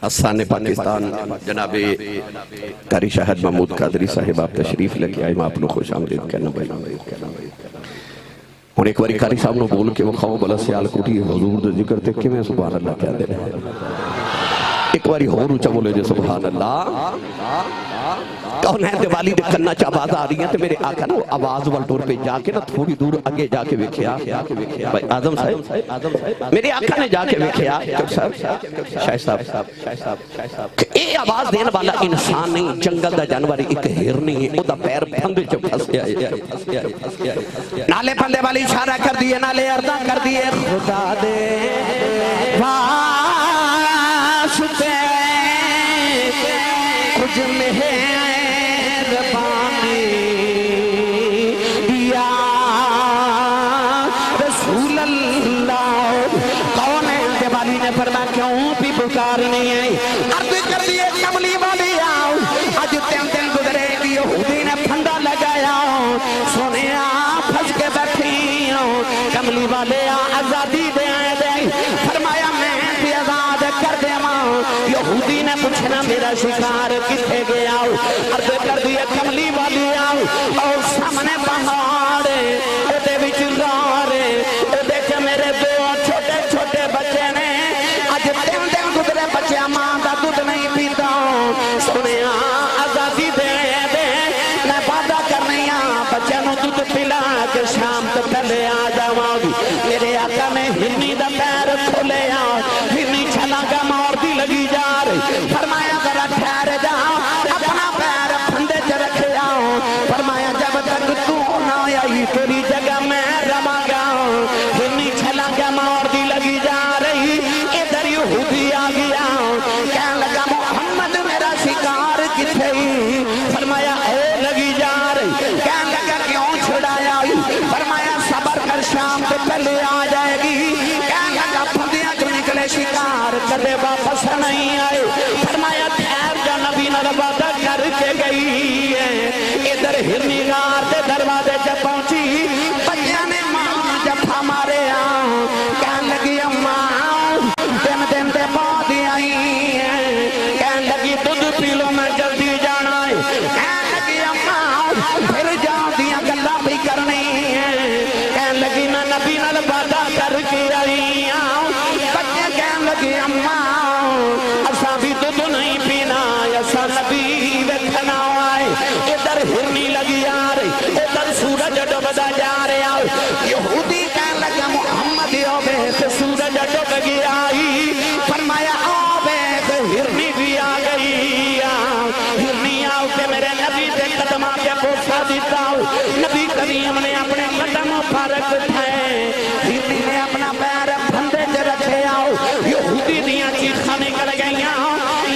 حسان پاکستان جناب قاری شاہد محمود قادری صاحب آپ تشریف لے آئے، میں آپ لوگ خوش آمدید کہنا بھائی ہوں ایک باری قاری صاحب نے بول کے وکھاؤ بلا سیال کوٹی حضور دے ذکر تے کہ میں سبحان اللہ کہہ دے ایک باری اور اونچا بولے جو سبحان اللہ کون ہے دیوالی دے کننا چا آواز آ رہی ہیں تے میرے آقا نا آواز والٹور پہ جا کے نا تھوڑی دور اگے جا کے ویکھیا بھائی آدم صاحب میرے آقا نے جا کے ویکھیا شاہ صاحب اے آواز دین والا انسان نہیں جنگل دا جانوری ایک ہرنی ہے او دا پیر پھندے چ پھس گیا نالے پھندے والی اشارہ کر دیے نالے ارداں کر دیے خدا دے واسطے کچھ مہربانی یا رسول اللہ کون ہے دیوالی نے فرمایا کیوں بھی پکارنی ہے عرض کر دیے کملی والی آؤ آج تین گزرے گی یہودی نے پھندا لگایا سونے پھنس کے بیٹھی ہوں کملی والے آزادی دے فرمایا میں بھی آزاد کر دے یہودی نے پوچھنا میرا شکار کتھے گیا عرض کر دیا کملی والی آؤ اور سامنے پہاڑ اے وچ غار اے دیکھ میرے دو چھوٹے چھوٹے بچے نے اج تین گزرے بچے ماں دا دودھ نہیں پیتا سنے آزادی دے دے میں وعدہ کرنی بچے نو دودھ پلا کے شام تو پہلے آ جاواں گی میرے آقا نے ہرنی دا پیر کھولے ہرنی چھلا گا مار دی لگی جا رہی فرمایا ذرا ٹھہر جا اپنا پیر پھندے چ رکھ جاؤ فرمایا جب تک تو نہ آئی تیری جگہ میں رواں گا ہرنی چھلا گا مار دی لگی جا رہی ادھر یہودی آ گیا کہنے لگا محمد میرا شکار کتھے فرمایا اے لگی جا رہی کہنے لگا کیوں چھڑایا فرمایا صبر کر شام سے پہلے آ جائے گی کہنے لگا پھندیاں جو نکلے شکار کدے واپس نہیں آئے فرمایا ٹھہر جا نبی نے وعدہ کر کے گئی ہے ادھر ہرنی غار دے دروازے جب پہنچی بچیاں نے ماں جفا مارے کہنے لگی اماں دن دے بعد آئی ہیں کہنے لگی دودھ پی لو میں جلدی جانا ہے کہنے لگی اماں پھر جاؤ دیا گلا بھی کرنی ہے کہنے لگی میں نبی نے وعدہ کر کے آئی بچے کہنے لگی اماں ایسا بھی دودھ نہیں پینا ایسا نبی ویکھنا آئے ادھر ہرنی لگی آ رہی ادھر سورج ڈوبدا جا رہا یہودی کہنے لگا محمد آوے تے سورج ڈوب گیا فرمایا آوے تے ہرنی بھی آ گئی ہرنی آؤ کہ میرے نبی دے قدم آگے بوسا دیتا نبی کریم نے اپنے قدم پھارک اٹھائے ہرنی نے اپنا پیر پھندے چ رکھے آؤ یہودی دیاں چیخاں نکل گئیاں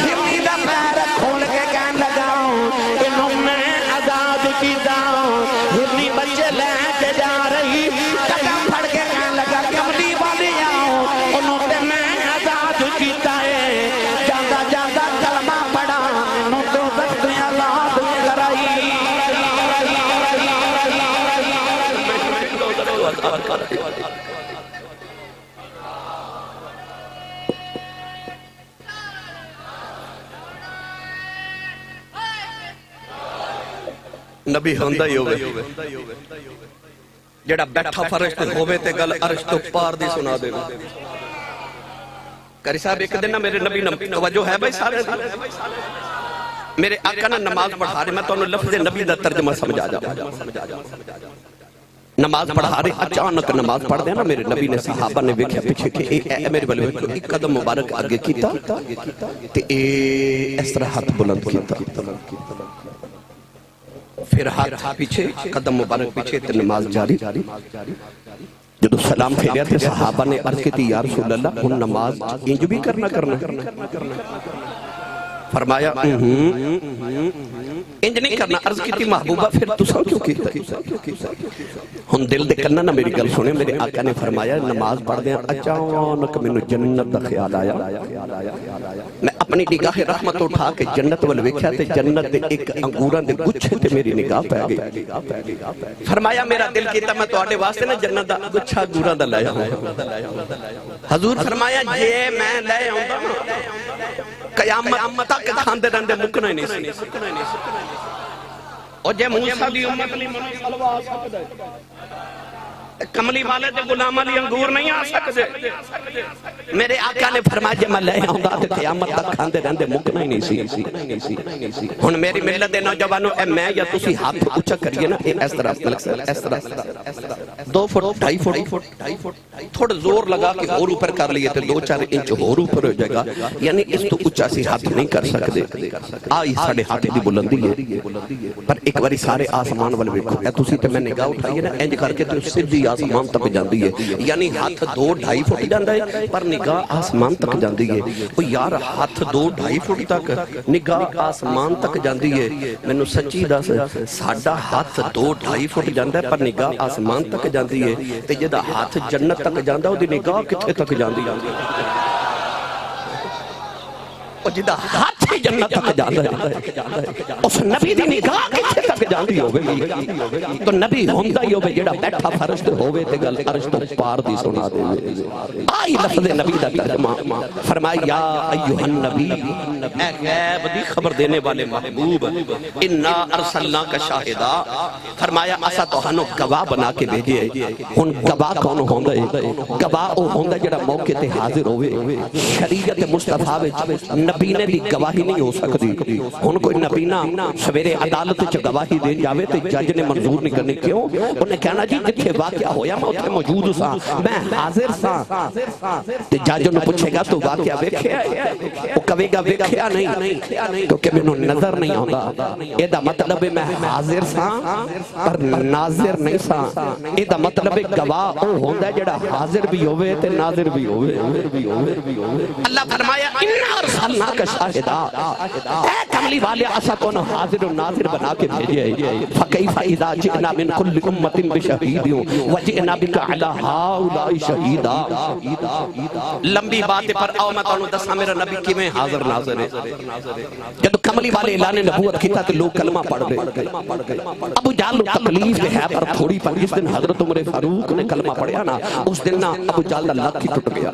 ہرنی دا پیر کھول کے کہنے لگا انہوں میں آزاد کیتا ہرنی بچے لے کے جا رہی قدم پھڑ کے کہنے لگا کملی والی آؤ انہوں تے میں آزاد کیتا ہے جاندہ جاندہ کلمہ پڑا انہوں تو وقت آزاد کرائی نبی ہوندہ ہی ہوئے جڑا بیٹھا فرشت ہوئے تے گل عرش تو پار دی سنا دے قاری صاحب ایک دن میرے نبی توجہ ہے بھائی سارے میرے آقا نے نماز پڑھا رہے میں تو انہوں لفظ نبی دا ترجمہ سمجھا جاؤ نماز پڑھا رہے اچانک نماز پڑھ دیا نا میرے نبی نے صحابہ نے ویکھیا پیچھے کہ اے میرے بلے ایک قدم مبارک آگے کیتا تے اے اس طرح ہاتھ بلند کیتا پھر ہاتھ پیچھے قدم مبارک پیچھے تے نماز جاری جدو سلام پھیلیا تے صحابہ نے عرض کی تھی یا رسول اللہ ہن نماز انج بھی کرنا فرمایا انج نہیں کرنا عرض کی تھی محبوبہ پھر تسا کیوں کیتا ہن دل دے کرنا نا میری گل سنے میرے آقا نے فرمایا نماز پڑھ دیں اچانک میں جنت دا خیال آیا میں اپنی نگاہ رحمت اٹھا کے جنت وال ویکھیا تے جنت دے ایک انگوراں دے گچھے تے میری نگاہ پہ گئی فرمایا میرا دل کیتا میں تواڈے واسطے نا جنت دا گچھا انگوراں دا لایا حضور فرمایا جے میں لے آوندا قیامت تک کھاندے رہندے مکنا ہی نہیں سی اور جے موسیٰ دی امت لی منو سلوہ آ سکتے کملی والے دے غلام علی انگور نہیں آ سکتے میرے آقا نے فرمایا جے میں لے آؤں گا کہ قیامت تک کھاندے رہندے مکنا ہی نہیں سی ہن میری ملت دے نوجوانوں اے میں یا تسی ہاتھ اونچا کریے نا اس طرح اس طرح 2 فٹ 2.5 فٹ تھوڑا زور لگا کہ اور اوپر کر لیے تے 2-4 انچ اور اوپر ہو جائے گا یعنی اس تو اونچا سی ہاتھ نہیں کر سکتے آئی ساڑھے ہاتھ دی بلندی ہے پر ایک باری سارے آسمان والے ویکھو اے تسی تے میں نگاہ اٹھائیے نا انج کر کے تے سیدھی آسمان تک جاندی ہے یعنی ہاتھ 2-2.5 فٹ جاندا ہے پر نگاہ آسمان تک جاندی ہے او یار ہاتھ 2-2.5 فٹ تک نگاہ آسمان تک جاندی ہے مینوں سچی دس ساڈا ہاتھ 2-2.5 فٹ جاندا ہے پر نگاہ آسمان تک جاندی ہے تے جدا ہاتھ جنت تک جاندا او دی نگاہ کتھے تک جاندی ہے او جدا ہاتھ جنت تک جاندا ہے اس نبی دی نگاہ کتھے تک جاندی ہوے تو نبی ہوندا ہی ہوے جڑا بیٹھا فرش تے ہوے تے گل عرش تو پار دی سنا دے آئی لفظ نبی دا ترجمہ فرمایا یا ایھا النبی اے غیب دی خبر دینے والے محبوب انا ارسلناک شاہدا فرمایا اسا تہانوں گواہ بنا کے بھیجے ہن گواہ کون ہوندا ہے گواہ او ہوندا جڑا موقع تے حاضر ہوے شریعت مصطفیٰ وچ نبی نے دی گواہی نہیں ہو سکتی ہن کوئی نبی نہ سویرے عدالت وچ گواہی دے جاوے تے جج نے منظور نہیں کرنی کیوں انہیں کہنا جی جتھے واقعہ ہویا میں اتھے موجود سا میں حاضر سا تے جج انہوں پوچھے گا تو واقعہ ویکھیا ہے وہ کہے گا ویکھیا نہیں کیونکہ میں انہوں نظر نہیں آندا اے دا مطلب ہے میں حاضر سا پر ناظر نہیں سا اے دا مطلب ہے گواہ او ہوندا جڑا حاضر بھی ہوئے تے ناظر بھی ہوئے اللہ فرمایا انا ارسلناک شاہدا اے کملی والے اسا کو حاضر و ناظر بنا کے بھیجے فکیف اذا جئنا من کل امت بشہید وجئنا بک علی ہؤلاء شہیدا لمبی بات پر آؤ میں تانوں دساں میرا نبی کیویں حاضر ناظر ہے جب کملی والے اعلان نبوت کیتا تے لوگ کلمہ پڑھ گئے ابو جہل تکلیف ہے پر تھوڑی پر جس دن حضرت عمر فاروق نے کلمہ پڑھیا نا اس دن نا ابو جہل دا لک ہی ٹوٹ گیا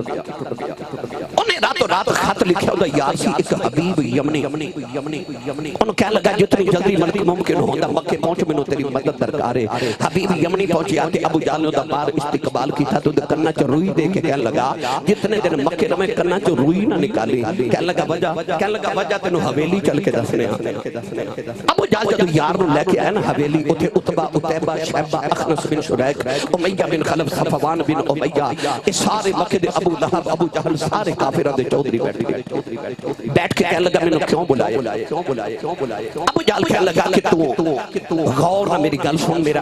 انہیں راتوں رات خط لکھا ہوتا یار سی ایک حبیب یمنی انہوں کہہ لگا جتنی جلدی ملک ممکن ہوتا مکہ پہنچ منو تیری مدد درکار ہے حبیب یمنی پہنچی آتے ابو جہل نے بار استقبال کی تھا تو کرنا چا روئی دے کے کہہ لگا جتنے دن مکہ میں کرنا چا روئی نہ نکالی کہہ لگا وجہ تینوں حویلی چل کے دسنے ابو جہل جب یار نو لے کے آیا نا حویلی اتھے اتبا اتیبہ شہبہ اخنس بن شریک امیہ بن خلف صفوان بن امیہ اس سارے مکہ دے ابو لہب ابو جہل سارے کافرہ دے چودری بیٹھ کے کہہ لگا میں نے کیوں بلائے ابو جہل کہہ لگا کہ تو غور نہ میری گل سن میرا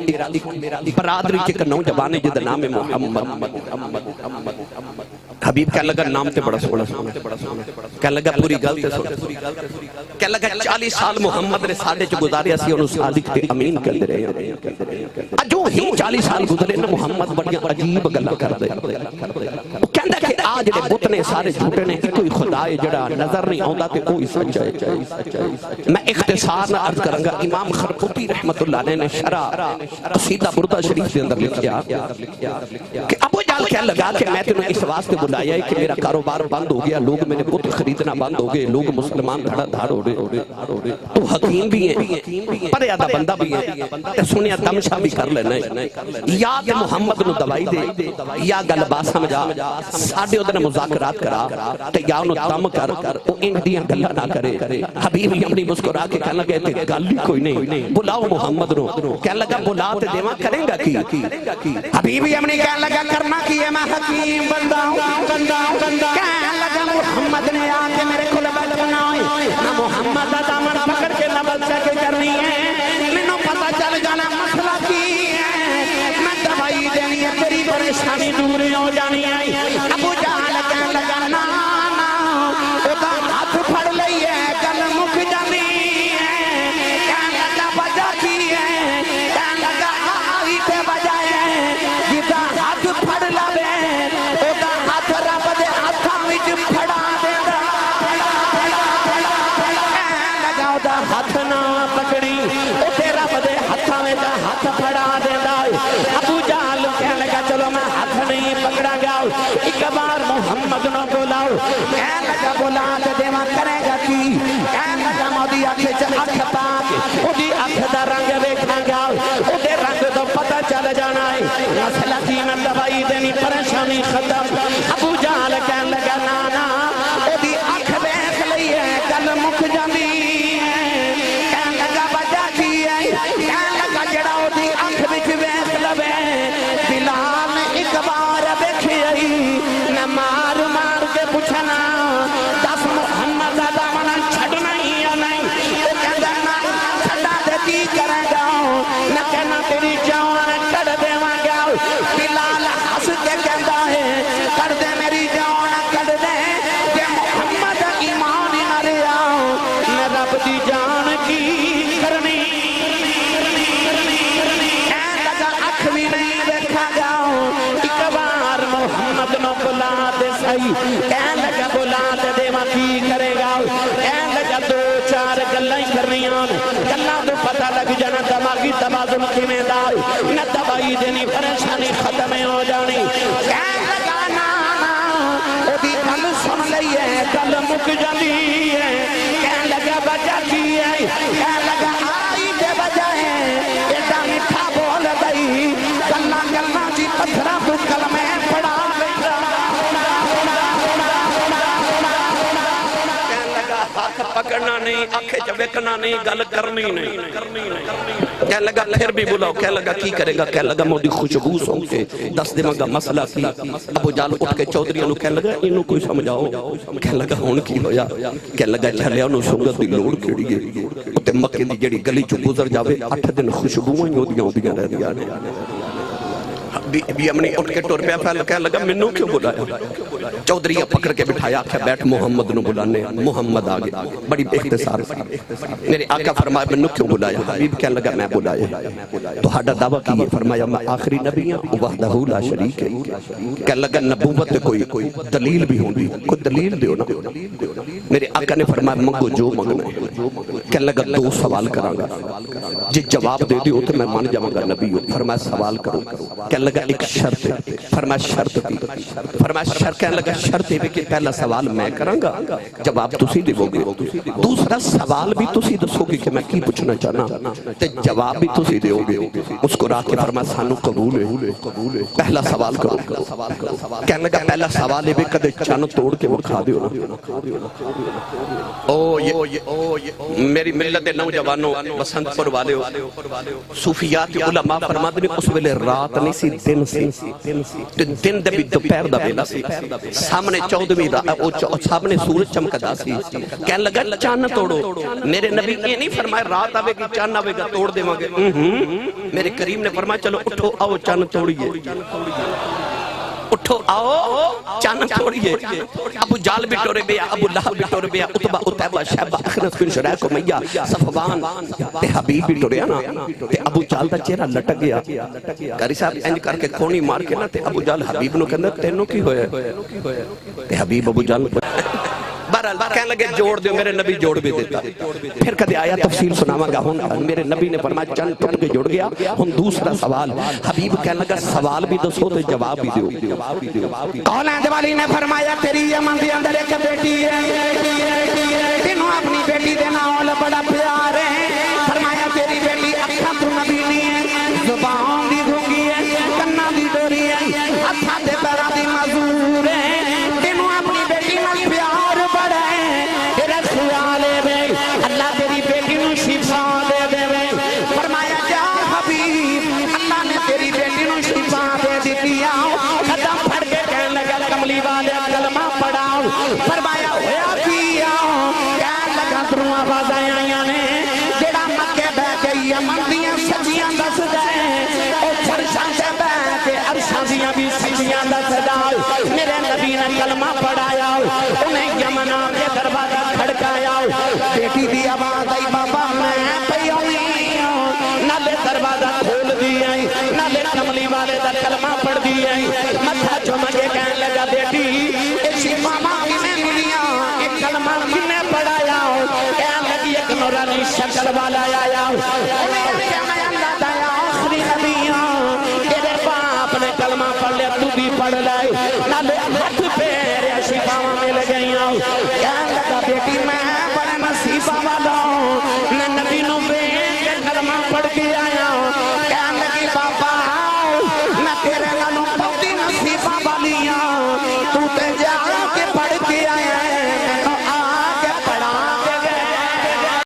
برادری کے نوجوان جد نام محمد حبیب کہہ لگا نام تے بڑا سونا کہہ لگا پوری گل تے سونا کہہ لگا 40 سال محمد نے ساڑھے چ گزاریا سی انہوں صادق تے امین کر دے رہے جو ہی 40 سال گزرے نا محمد بڑیاں عجیب گلہ کر دے کہندا کہ آج دے بت نے سارے جھوٹے نے کوئی خدا ہے جڑا نظر نہیں آندا تے کوئی سچا ہے میں اختصار نہ عرض کروں گا امام خرقوطی رحمت اللہ علیہ نے شرح قصیدہ بردہ شریف کے اندر لکھیا کہ ابو جہل کہنے لگا کہ میں تینوں اس واسطے بلایا ہے کہ میرا کاروبار بند ہو گیا لوگ میرے بت خریدنا بند ہو گئے لوگ مسلمان دھڑا دھاڑ ہو رہے تو حکیم بھی ہیں پر یادہ بندہ بھی ہے تے سنیا تمشا بھی کر لینا ہے یا کہ محمد نو دوائی دے یا گل بات سمجھا ساڑھے ادھر مذاکرات کرا تے یا انہوں دم کر وہ ان دیاں گلہ نہ کرے حبیب یمنی مسکرا کے کہنے لگے تے گل ہی کوئی نہیں بلاؤ محمد نو کہنے لگا بلا تے دیواں کریں گا کی حبیب یمنی کہنے لگا کرنا کی ہے میں حکیم بندہ ہوں کہنے لگا محمد نے آکے میرے کھل بل بنائی نہ محمد دامن پکڑ کے نہ بل سکے کرنی ہے منو پتہ چل جانا مسئلہ کی ہے میں دوائی دینی ہے تیری پریشانی دور ہو جانی ہے ابو جہل کہنے لگا نا ادا ہاتھ پھڑ لئی ہے گل مک جانی ہے کہنے لگا وجہ کی ہے کہنے لگا آئی تے وجہ ہے جدا ہاتھ پھڑ لوے ادا ہاتھ رب دے ہاتھاں وچ پھڑا دے کہنے لگا ادا ہاتھ نہ پکڑی اتے رب دے ہاتھاں وچ ہاتھ پھڑا دیندا ابو جہل کہنے لگا چلو میں ہاتھ نہیں پکڑا گا ایک بار محمد نو بلاؤ کہنے لگا بلا تے دیواں کرے گا تیری جان کر دے گا بلال ہنس کے کہتا ہے کر دے میری جان کر دے کہ محمد ایمان نہ لیا میں رب دی جان کی کرنی لگا اکھ بھی نہیں دیکھا جاؤ ایک بار محمد نو بلا دے سہی کہن لگا بلا دے دیواں کی کرے گا کہن لگا دو چار گلاں کرنیاں گلاں تو پتہ لگ جانا دماغی توازن کیویں دا نہ دوائی دینی پریشانی ختم ہو جانی کہن لگا نا او دی گل سن لئی ہے گل مک جاندی ہے کہن لگا وجہ کی ہے کہن لگا آئی دے وجہ ہے ایڈا میٹھا بول گئی گلاں گلاں دی پتھراں تو کلمے پڑھا پکڑنا نہیں آنکھیں چبکنا نہیں گل کرنی نہیں کہہ لگا پھر بھی بلاؤ کہہ لگا کی کرے گا کہہ لگا مودی خوشبو سوں کے دس دے مگا مسئلہ کی ابو جال اٹھ کے چودھری انہوں کہہ لگا انہوں کوئی سمجھاؤ کہہ لگا ہون کی ہویا کہہ لگا چلے انہوں سنگت دی لوڑ کھڑی گئی اتے مکہ دی جڑی گلی چو گزر جاوے 8 دن خوشبویں ہوندیاں رہ دیا بھی امنی اٹھ کے ٹور پہ پھیل کہہ لگا منو کیوں بلایا چودھری پکڑ کے بٹھایا کہ بیٹھ محمد نو بلانے محمد آگے بڑی اختصار میرے آقا فرمایا منو کیوں بلایا حبیب کہہ لگا میں بلایا تو ہاڑا دعویٰ کی فرمایا میں آخری نبی ہوں وحدہ لا شریک ہے کہہ لگا نبوت کوئی دلیل بھی ہوں کوئی دلیل دیو نا میرے آقا نے فرمایا منگو جو مگنا ہے کہہ لگا 2 سوال کرانگا جی جواب دے دیو تو میں مان جاؤں گا نبی ہوں فرمایا سوال کرو کہہ لگا ایک شرط ہے فرمایا شرط بھی فرمایا شرط کہنے لگا شرط ہے کہ پہلا سوال میں کرانگا جواب تسی دیو گے دوسرا سوال بھی تسی دسو گے کہ میں کی پوچھنا چاہنا تے جواب بھی تسی دیو گے مسکرا کے فرمایا سانو قبول ہے پہلا سوال کرو کہنے لگا پہلا سوال ہے بھی کدے چن توڑ کے وکھا دیو میری ملت نوجوانوں بسنت پور والے صوفیات علماء فرماتے ہیں اس ویلے رات نہیں سی دن سی دن دے بھی دوپہر دا ویلا سی سامنے 14ویں سامنے سورج چمکدا سی کہنے لگا چاند توڑو میرے نبی یہ نہیں فرمایا رات آوے گی چاند آوے گا توڑ دے مانگے میرے کریم نے فرمایا چلو اٹھو آؤ چاند توڑیے اٹھو آؤ چاند توڑیے ابو جال بھی ٹورے بیا ابو لہب بھی ٹورے بیا اتبا اتبا شہبہ اخرس بن شرائق و میہ صفوان تے حبیب بھی ٹورے نا تے ابو جال دا چہرہ لٹک گیا کاری صاحب انج کر کے کونی مار کے نا تے ابو جال حبیب نو کہندہ تینوں کی ہویا تے حبیب ابو جال بہرحال کہنے لگے جوڑ دیو میرے نبی جوڑ بھی دیتا پھر کدے آیا تفصیل سناواں گا ہوں میرے نبی نے فرمایا چند ٹوٹ کے جڑ گیا ہوں دوسرا سوال حبیب کہنے لگا سوال بھی دسو تو جواب بھی دیو قول اہد والی نے فرمایا تیری یمن دی اندر ایک بیٹی ہے تینوں اپنی بیٹی دے نال بڑا پیار ہے فرمایا تیری بیٹی اکھاں تو نبی نہیں ہے زبان دی گھونگی ہے کنا دی ڈوری ہے ہتھاں تے پیراں دی معذور ہے تینوں اپنی بیٹی نال پیار بڑا ہے تیرے خیالے میں اللہ تیری بیٹی نو شفا دے دے فرمایا جا حبیب اللہ نے تیری بیٹی نو شفا دے دی قدم پھڑ کے کہنے لگا کملی والے کلمہ پڑھاؤ فرمایا ہویا کیا کہنے لگا دروں آواز آئیاں نے جڑا مکے بہ گئی یمن دیاں سجیاں دس گئے او فرشاں سے بہ کے عرشاں دیاں بھی سجیاں دس گئے میرے نبی نے کلمہ پڑھایا انہیں یمن کے دروازہ کھڑکایا بیٹی دی آواز آئی بابا میں پئی ہوئی نالے دروازہ کھول دیا نالے کملی والے دا کلمہ پڑھ دیا متھا چمکے کہنے لگا بیٹی ایک شفا مانگی میں ملیا ایک کلمہ کنے پڑھایا کہنے لگی ایک نورانی شکل والا آیا انہیں کہنے اللہ دایا آخری نبیاں تیرے باپ نے کلمہ پڑھ لیا تو بھی پڑھ لائے نالے ہاتھ پیر شفا مل گئیاں کہنے لگا بیٹی میں بڑے نصیبہ والا ہوں میں نبی نو بیٹھ کے کلمہ پڑھ کے آیا کہنے لگی بابا میں تیرے لانوں بہتی نصیبہ والیاں تو تے جا